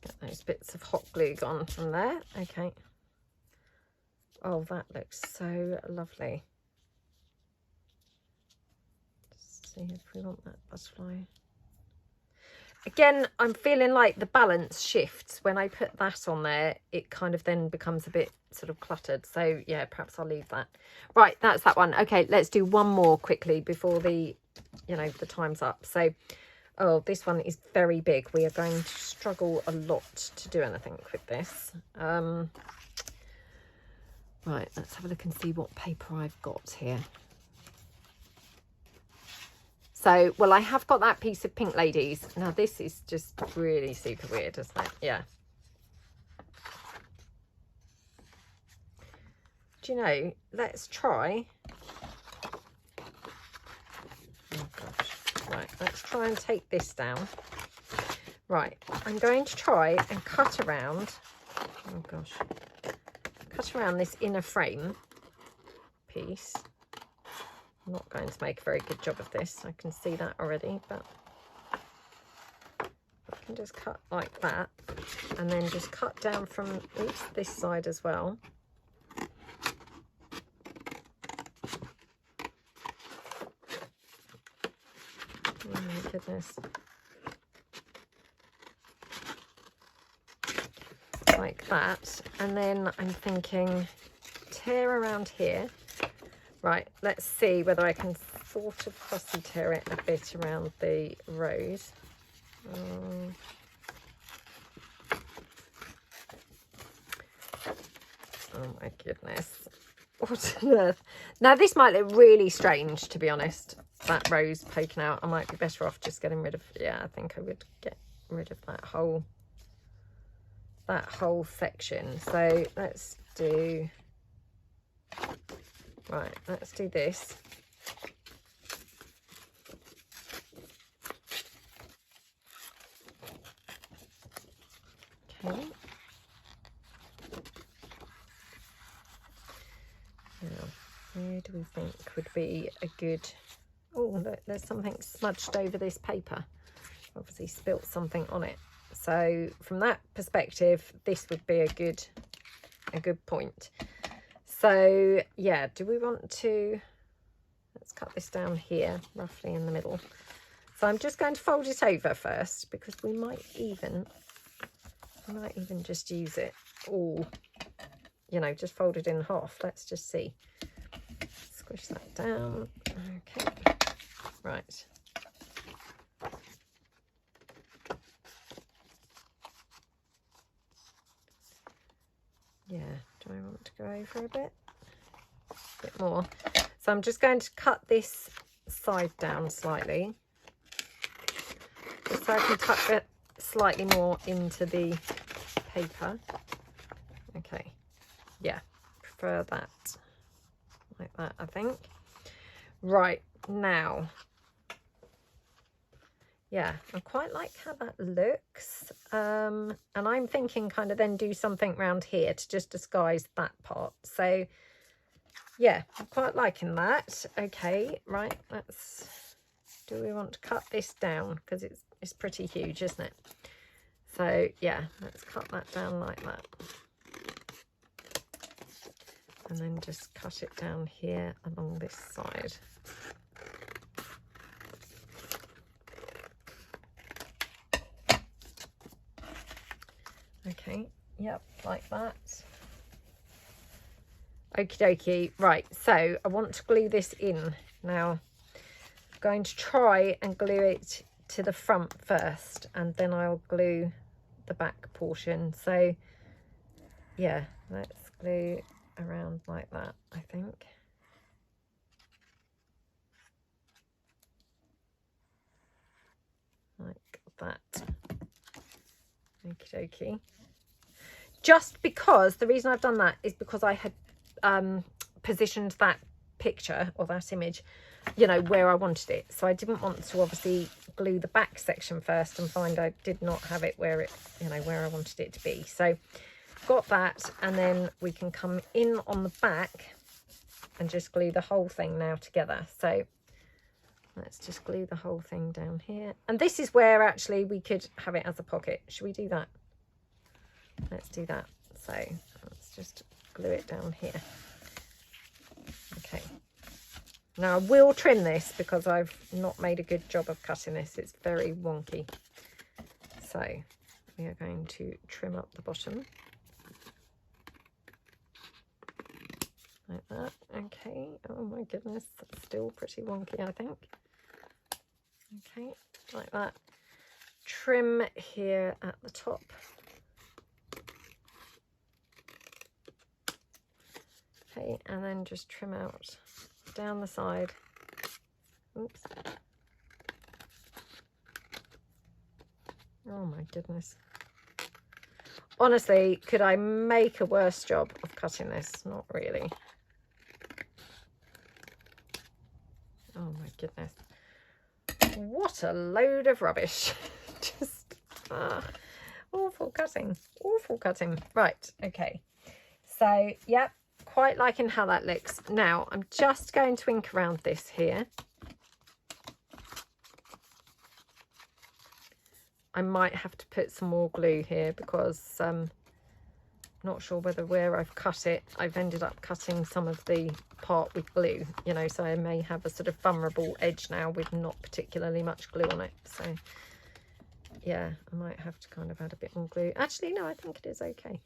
Get those bits of hot glue gone from there. Okay. Oh, that looks so lovely. Just see if we want that butterfly. Again, I'm feeling like the balance shifts when I put that on there. It kind of then becomes a bit sort of cluttered. So yeah, perhaps I'll leave that. Right, that's that one. Okay, let's do one more quickly before the, you know, the time's up. So, oh, this one is very big. We are going to struggle a lot to do anything with this. Right, let's have a look and see what paper I've got here. So, well, I have got that piece of Pink Ladies. Now, this is just really super weird, isn't it? Yeah. Do you know, let's try. Oh, gosh. Right, let's try and take this down. Right, I'm going to try and cut around. Oh, gosh. Cut around this inner frame piece. I'm not going to make a very good job of this. I can see that already, but I can just cut like that and then just cut down from this side as well. Oh my goodness. Like that. And then I'm thinking tear around here. Right, let's see whether I can sort of fussy tear it a bit around the rose. Oh my goodness. What on earth? Now this might look really strange, to be honest. That rose poking out. I might be better off just getting rid of, yeah, I think I would get rid of that whole section. So let's do, right, let's do this. Okay. Now, where do we think would be a good, oh look, there's something smudged over this paper. obviously spilt something on it. So from that perspective, this would be a good point. So yeah, do we want to, let's cut this down here roughly in the middle. So I'm just going to fold it over first, because we might even just use it all, you know, just fold it in half. Let's just see. Squish that down. Okay, right. Yeah, do I want to go over a bit more? So I'm just going to cut this side down slightly, just so I can tuck it slightly more into the paper. Okay, yeah, prefer that, like that, I think. Right, now, yeah, I quite like how that looks, and I'm thinking kind of then do something around here to just disguise that part. So yeah, I'm quite liking that. Okay, right, do we want to cut this down, because it's pretty huge, isn't it? So yeah, let's cut that down like that, and then just cut it down here along this side. Okay, yep, like that. Okie dokie. Right, so I want to glue this in now. I'm going to try and glue it to the front first, and then I'll glue the back portion. So yeah, let's glue around like that, I think. Like that. Okie dokie. Just because, the reason I've done that is because I had positioned that picture or that image, you know, where I wanted it. So I didn't want to obviously glue the back section first and find I did not have it where it, you know, where I wanted it to be. So got that, and then we can come in on the back and just glue the whole thing now together. So let's just glue the whole thing down here. And this is where actually we could have it as a pocket. Should we do that? Let's do that. So let's just glue it down here. Okay. Now I will trim this because I've not made a good job of cutting this. It's very wonky. So we are going to trim up the bottom. Like that. Okay. Oh my goodness. That's still pretty wonky, I think. Okay. Like that. Trim here at the top. Okay, and then just trim out down the side. Oops. Oh my goodness. Honestly, could I make a worse job of cutting this? Not really. Oh my goodness. What a load of rubbish. Just awful cutting. Awful cutting. Right, okay. So, yep. Quite liking how that looks. Now I'm just going to ink around this here. I might have to put some more glue here because I'm not sure whether where I've cut it, I've ended up cutting some of the part with glue, you know, so I may have a sort of vulnerable edge now with not particularly much glue on it. So yeah, I might have to kind of add a bit more glue. Actually, no, I think it is okay.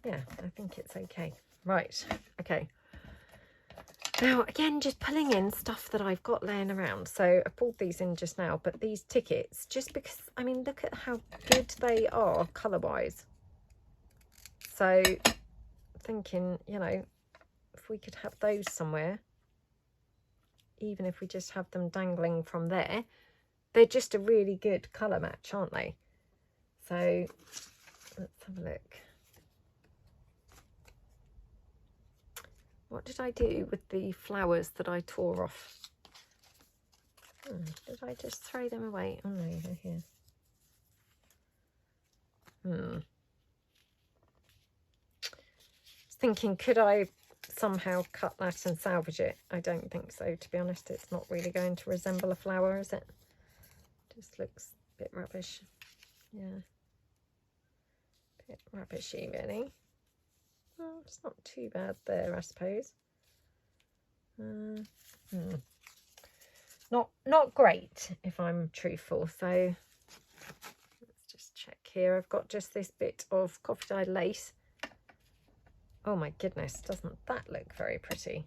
Yeah, I think it's okay. Right, okay. Now, again, just pulling in stuff that I've got laying around. So I pulled these in just now, but these tickets, just because, I mean, look at how good they are colour-wise. So thinking, you know, if we could have those somewhere, even if we just have them dangling from there, they're just a really good colour match, aren't they? So let's have a look. What did I do with the flowers that I tore off? Did I just throw them away? Oh no, they're here. I was thinking, could I somehow cut that and salvage it? I don't think so, to be honest. It's not really going to resemble a flower, is it? Just looks a bit rubbish. Yeah. A bit rubbishy, really. Well, it's not too bad there, I suppose. Not great, if I'm truthful. So let's just check here. I've got just this bit of coffee dyed lace. Oh my goodness, doesn't that look very pretty?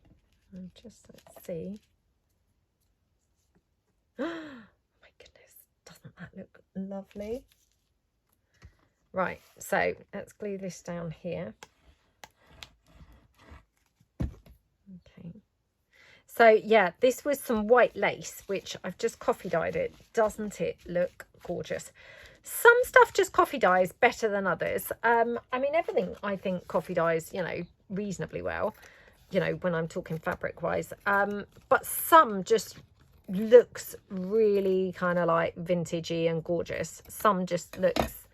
Just let's see. Oh my goodness, doesn't that look lovely? Right, so let's glue this down here. Okay. So yeah, this was some white lace, which I've just coffee dyed it. Doesn't it look gorgeous? Some stuff just coffee dyes better than others. I mean, everything I think coffee dyes, you know, reasonably well, you know, when I'm talking fabric wise. But some just looks really kind of like vintagey and gorgeous. Some just looks,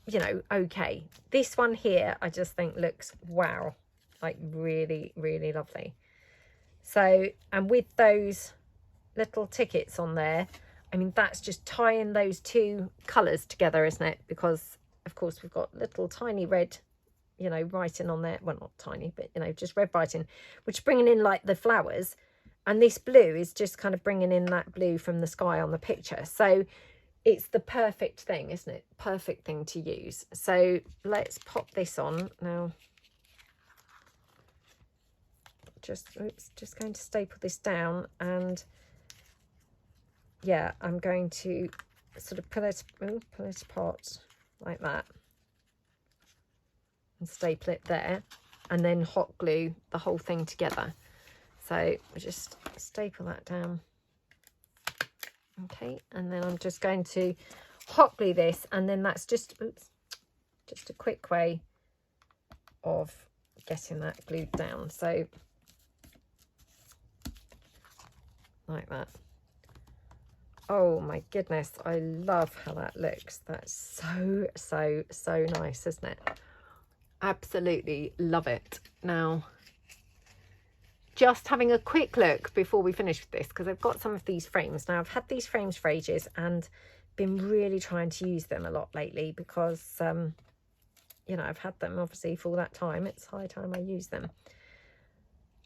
you know, okay. This one here, I just think looks wow, like really, really lovely. So, and with those little tickets on there, I mean, that's just tying those two colours together, isn't it? Because, of course, we've got little tiny red, you know, writing on there. Well, not tiny, but, you know, just red writing, which is bringing in, like, the flowers. And this blue is just kind of bringing in that blue from the sky on the picture. So it's the perfect thing, isn't it? Perfect thing to use. So let's pop this on now. Just going to staple this down, and yeah, I'm going to sort of pull it apart like that and staple it there, and then hot glue the whole thing together. So we just staple that down. Okay, and then I'm just going to hot glue this, and then that's just a quick way of getting that glued down. So like that. Oh my goodness, I love how that looks. That's so nice, isn't it? Absolutely love it. Now, just having a quick look before we finish with this, because I've got some of these frames. Now, I've had these frames for ages and been really trying to use them a lot lately because, you know, I've had them obviously for all that time. It's high time I use them.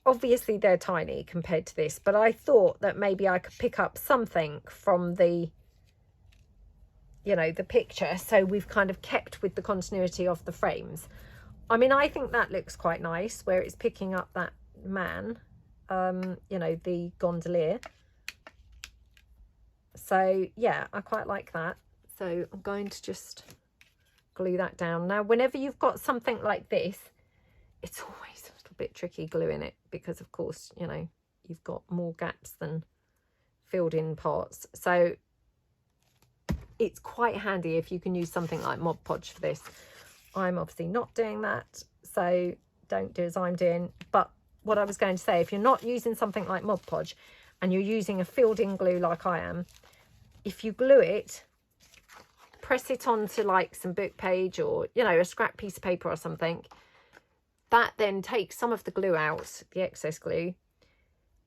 Obviously they're tiny compared to this, but I thought that maybe I could pick up something from the, you know, the picture, so we've kind of kept with the continuity of the frames. I mean, I think that looks quite nice where it's picking up that man, you know, the gondolier. So yeah, I quite like that. So I'm going to just glue that down. Now, whenever you've got something like this, it's always a little bit tricky gluing it because, of course, you know, you've got more gaps than filled in parts. So it's quite handy if you can use something like Mod Podge for this. I'm obviously not doing that, so don't do as I'm doing. But what I was going to say, if you're not using something like Mod Podge and you're using a filled in glue like I am, if you glue it, press it onto like some book page or, you know, a scrap piece of paper or something, that then takes some of the glue out, the excess glue.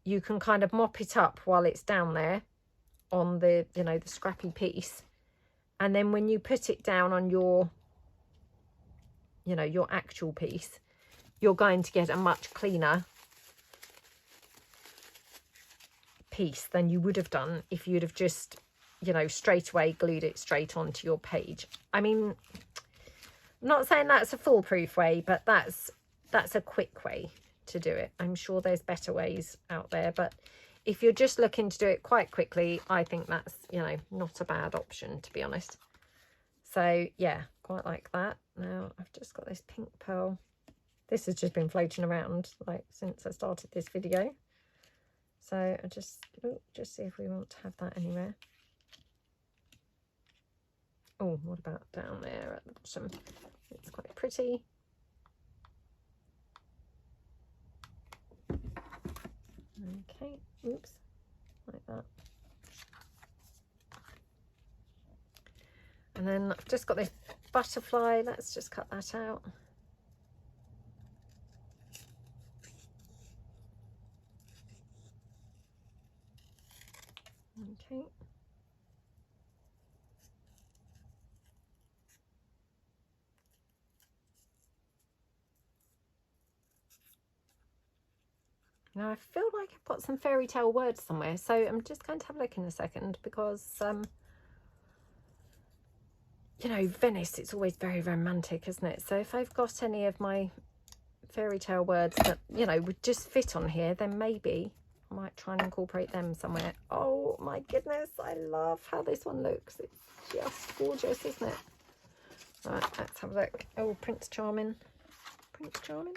You can kind of mop it up while it's down there on the, you know, the scrappy piece. And then when you put it down on your, you know, your actual piece, you're going to get a much cleaner piece than you would have done if you'd have just, you know, straight away glued it straight onto your page. I mean, I'm not saying that's a foolproof way, but that's a quick way to do it. I'm sure there's better ways out there, but if you're just looking to do it quite quickly, I think that's, you know, not a bad option, to be honest. So yeah, quite like that. Now I've just got this pink pearl. This has just been floating around like since I started this video. So I just see if we want to have that anywhere. Oh, what about down there at the bottom? It's quite pretty. Okay, oops, like that. And then I've just got this butterfly. Let's just cut that out. Okay. Now I feel like I've got some fairy tale words somewhere, so I'm just going to have a look in a second, because you know, Venice, it's always very romantic, isn't it? So if I've got any of my fairy tale words that, you know, would just fit on here, then maybe I might try and incorporate them somewhere. Oh my goodness, I love how this one looks. It's just gorgeous, isn't it? Right, let's have a look. Oh, Prince Charming. Prince Charming?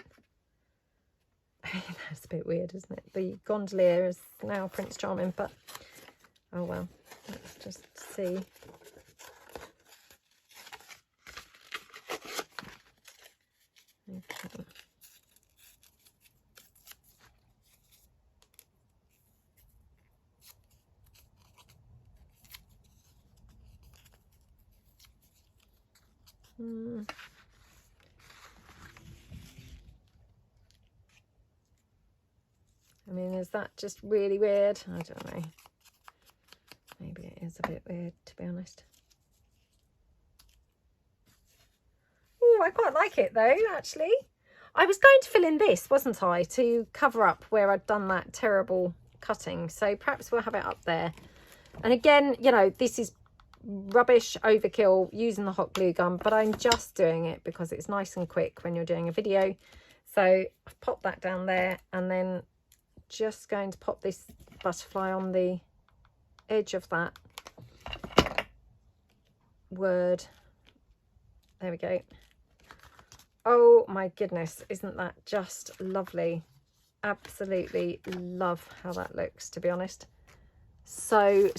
That's a bit weird, isn't it? The gondolier is now Prince Charming, but oh well, let's just see. Okay. I mean, is that just really weird? I don't know. Maybe it is a bit weird, to be honest. Oh, I quite like it though, actually. I was going to fill in this, wasn't I, to cover up where I'd done that terrible cutting. So perhaps we'll have it up there. And again, you know, this is rubbish overkill using the hot glue gun, but I'm just doing it because it's nice and quick when you're doing a video. So I've popped that down there, and then just going to pop this butterfly on the edge of that word. There we go. Oh my goodness, isn't that just lovely? Absolutely love how that looks, to be honest. So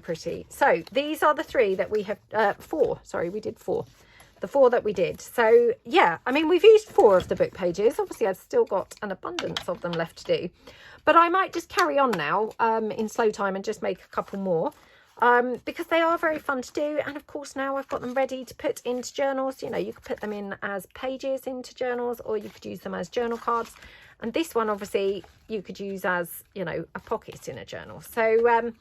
pretty. So these are the three that we have, four, sorry, we did four. The four that we did. So yeah, I mean, we've used 4 of the book pages. Obviously I've still got an abundance of them left to do, but I might just carry on now in slow time and just make a couple more, because they are very fun to do. And of course now I've got them ready to put into journals. You know, you could put them in as pages into journals, or you could use them as journal cards. And this one, obviously, you could use as, you know, a pocket in a journal. So,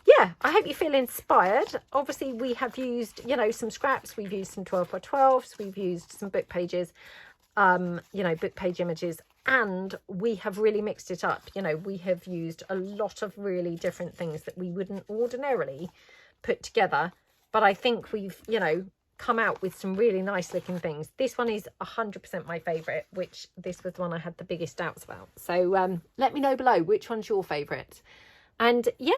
yeah, I hope you feel inspired. Obviously, we have used, you know, some scraps. We've used some 12 by 12s. We've used some book pages, you know, book page images. And we have really mixed it up. You know, we have used a lot of really different things that we wouldn't ordinarily put together. But I think we've, you know, come out with some really nice looking things. This one is 100% my favourite, which this was the one I had the biggest doubts about. So let me know below which one's your favourite. And yeah,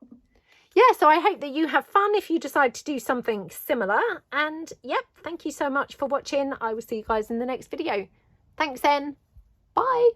so I hope that you have fun if you decide to do something similar. And yep, thank you so much for watching. I will see you guys in the next video. Thanks then. Bye.